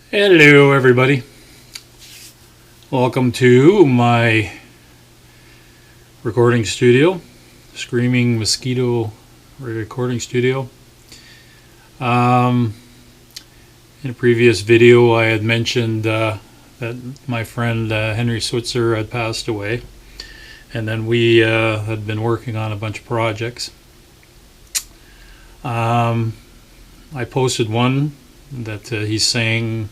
Hello, everybody. Welcome to my recording studio, Screaming Mosquito Recording Studio. In a previous video, I had mentioned that my friend Henry Switzer had passed away, and then we had been working on a bunch of projects. I posted one that he sang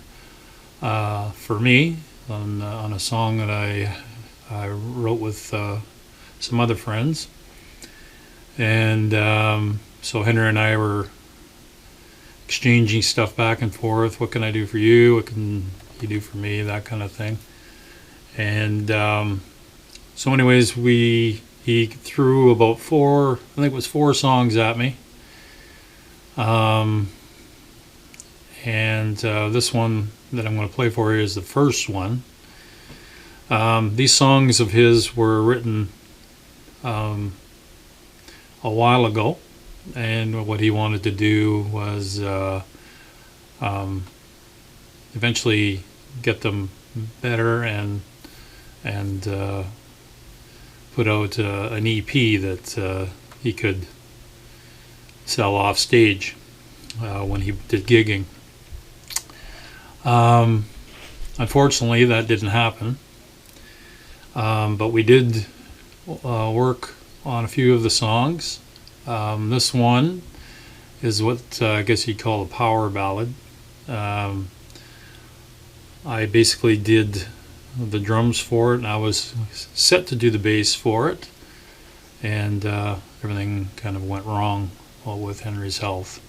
for me on a song that I wrote with some other friends, and so Henry and I were exchanging stuff back and forth. What can I do for you? What can you do for me? That kind of thing. And so, anyways, he threw about four songs at me. And this one that I'm going to play for you is the first one. These songs of his were written a while ago, and what he wanted to do was eventually get them better and put out an EP that he could sell off stage when he did gigging. Unfortunately, that didn't happen, but we did work on a few of the songs. This one is what I guess you'd call a power ballad. I basically did the drums for it, and I was set to do the bass for it, and everything kind of went wrong with Henry's health,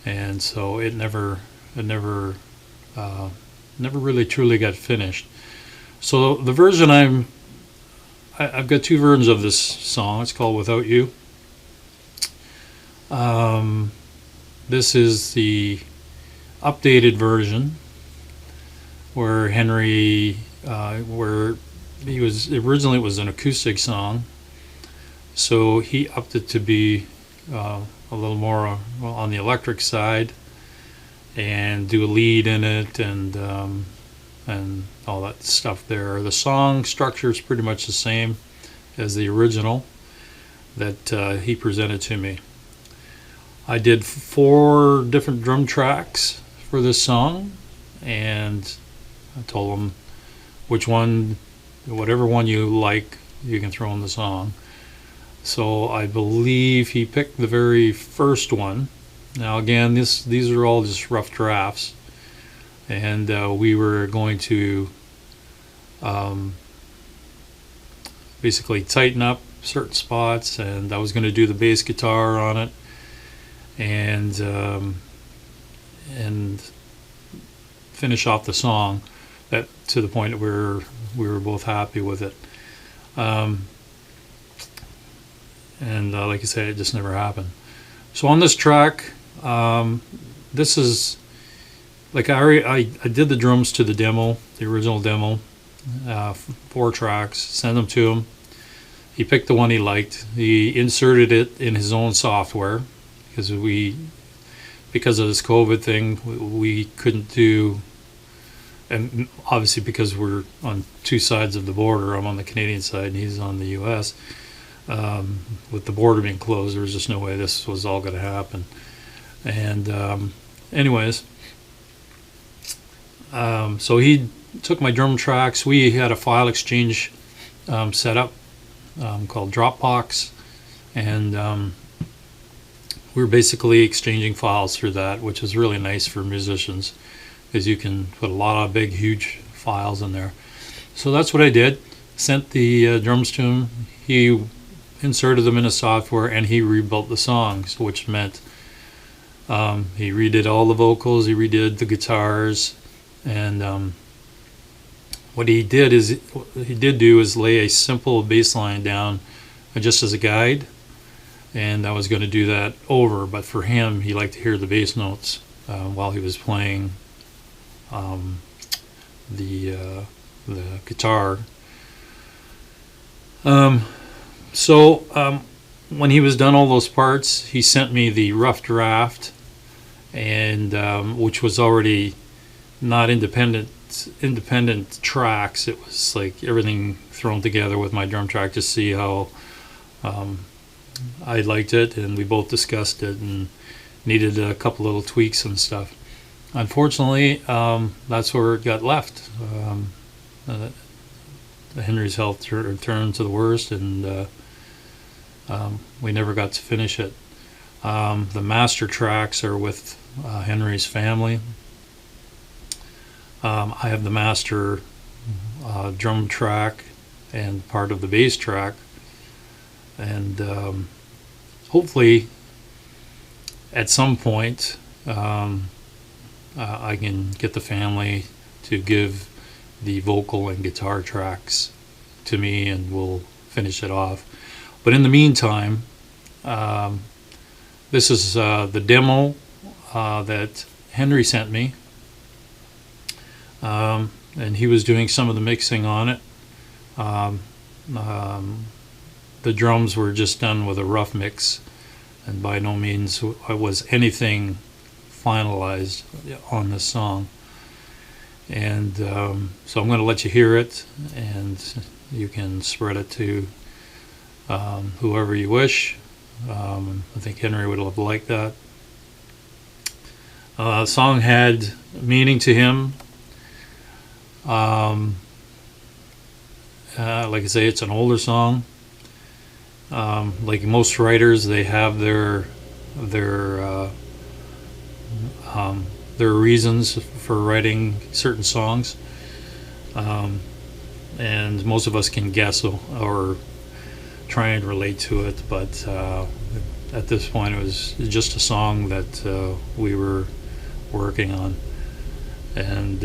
and so it never really truly got finished. So the version I've got two versions of this song. It's called Without You. This is the updated version where Henry, where he was originally, it was an acoustic song, so he upped it to be a little more on the electric side, and do a lead in it, and all that stuff there. The song structure is pretty much the same as the original that he presented to me. I did 4 different drum tracks for this song, and I told him whatever one you like, you can throw in the song. So I believe he picked the very first one. Now again, these are all just rough drafts, and we were going to basically tighten up certain spots, and I was going to do the bass guitar on it, and finish off the song that to the point where we were both happy with it. And like I said, it just never happened. So on this track, this is like I did the drums to the demo, the original demo, 4 tracks, sent them to him. He picked the one he liked. He inserted it in his own software because of this COVID thing, we couldn't do, and obviously because we're on 2 sides of the border. I'm on the Canadian side and he's on the US. With the border being closed, there was just no way this was all going to happen. And anyways, so he took my drum tracks. We had a file exchange set up called Dropbox, and we were basically exchanging files through that, which is really nice for musicians because you can put a lot of big, huge files in there. So that's what I did. Sent the drums to him. He inserted them in his software, and he rebuilt the songs, which meant he redid all the vocals, he redid the guitars, and what he did do is lay a simple bass line down just as a guide, and I was going to do that over, but for him, he liked to hear the bass notes while he was playing the guitar. So when he was done all those parts, he sent me the rough draft, and which was already not independent tracks. It was like everything thrown together with my drum track to see how I liked it, and we both discussed it and needed a couple little tweaks and stuff. Unfortunately, that's where it got left. Henry's health turned to the worst, and we never got to finish it. The master tracks are with Henry's family. I have the master drum track and part of the bass track, and hopefully at some point I can get the family to give the vocal and guitar tracks to me, and we'll finish it off. But in the meantime, this is the demo that Henry sent me, and he was doing some of the mixing on it. The drums were just done with a rough mix, and by no means was anything finalized on this song. And so I'm going to let you hear it, and you can spread it to whoever you wish. I think Henry would have liked that. The song had meaning to him. Like I say, it's an older song. Like most writers, they have their reasons for writing certain songs, and most of us can guess or try and relate to it, but at this point it was just a song that we were working on, and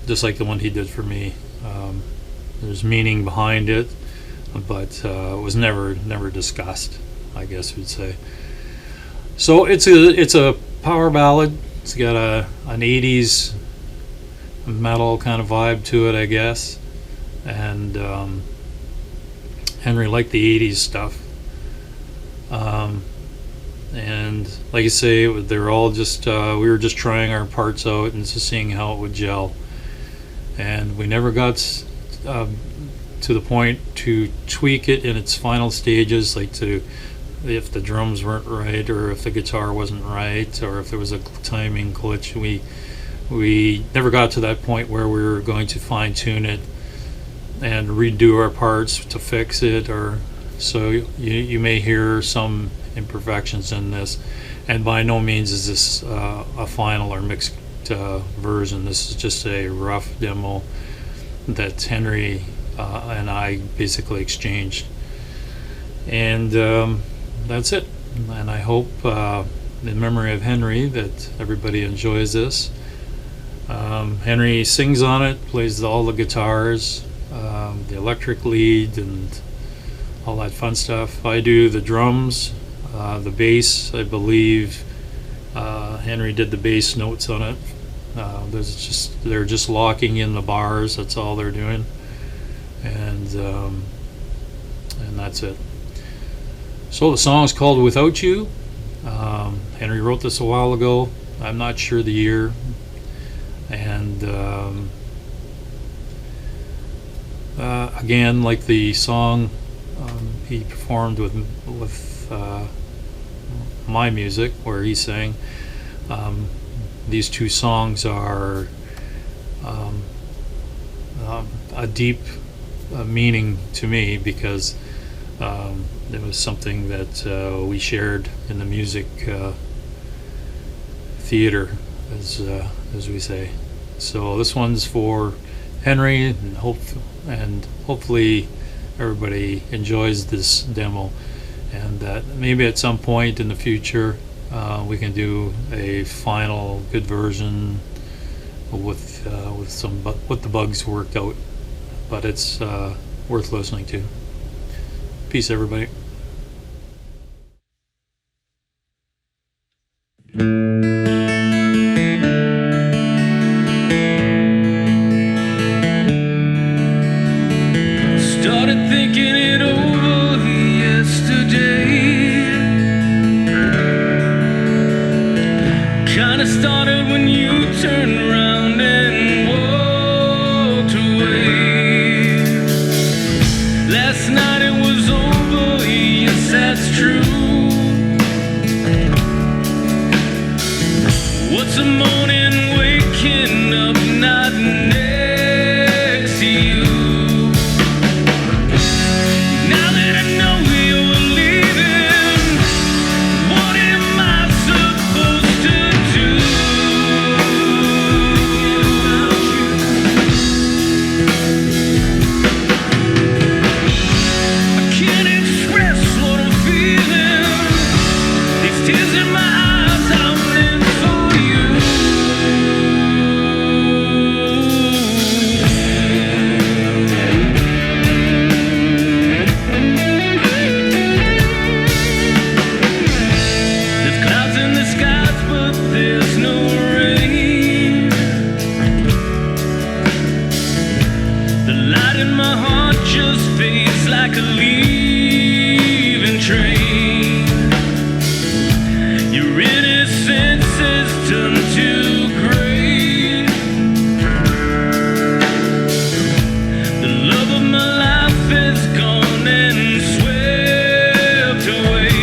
just like the one he did for me, there's meaning behind it, but it was never discussed, I guess we'd say. So it's a power ballad. It's got an 80s metal kind of vibe to it, I guess, and Henry liked the 80s stuff, and like I say, they're all just we were just trying our parts out and just seeing how it would gel, and we never got to the point to tweak it in its final stages, like if the drums weren't right, or if the guitar wasn't right, or if there was a timing glitch. We never got to that point where we were going to fine tune it and redo our parts to fix it, or so you may hear some imperfections in this, and by no means is this a final or mixed version. This is just a rough demo that Henry and I basically exchanged, and that's it. And I hope in memory of Henry that everybody enjoys this. Henry sings on it, plays all the guitars, the electric lead, and all that fun stuff. I do the drums, the bass. I believe Henry did the bass notes on it. They're just locking in the bars. That's all they're doing, and that's it. So the song is called "Without You." Henry wrote this a while ago. I'm not sure the year, and again, like the song he performed with my music, where he sang. These two songs are a deep meaning to me, because it was something that we shared in the music theater, as we say. So this one's for Henry, and hopefully everybody enjoys this demo, and that maybe at some point in the future we can do a final good version with the bugs worked out. But it's worth listening to. Peace, everybody. Started thinking it over yesterday. Kinda started when you turned around and What's the morning waking up not next to you? Now that I know you're leaving, what am I supposed to do? I can't express what I'm feeling. These tears in my eyes, I'm meant for you. There's clouds in the skies, but there's no rain. The light in my heart just fades like a leaving train. Your innocence has turned to gray. The love of my life has gone and swept away.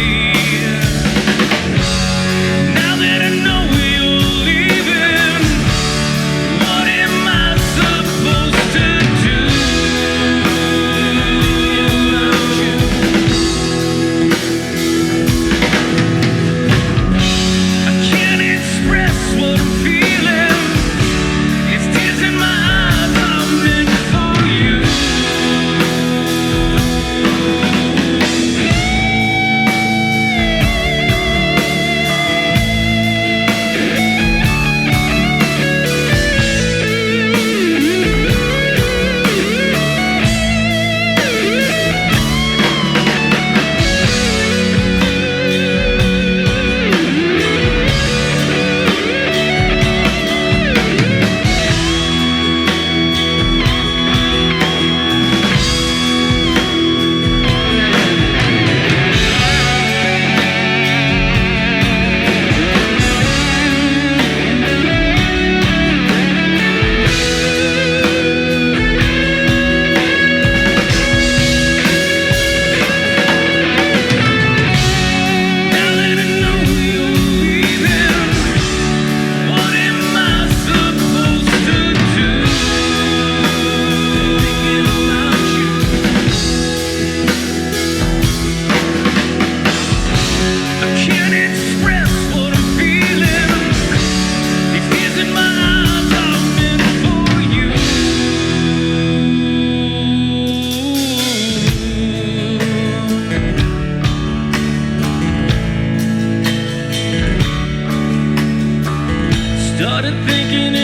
Now that I know you're leaving, what am I supposed to do? I can't express what I'm feeling. It's tears in my eyes, I'm meant for you. Now that I know you're leaving, what am I supposed to do? Thinking about you. I can't express what I'm feeling. These tears in my eyes, I'm meant for you. Started thinking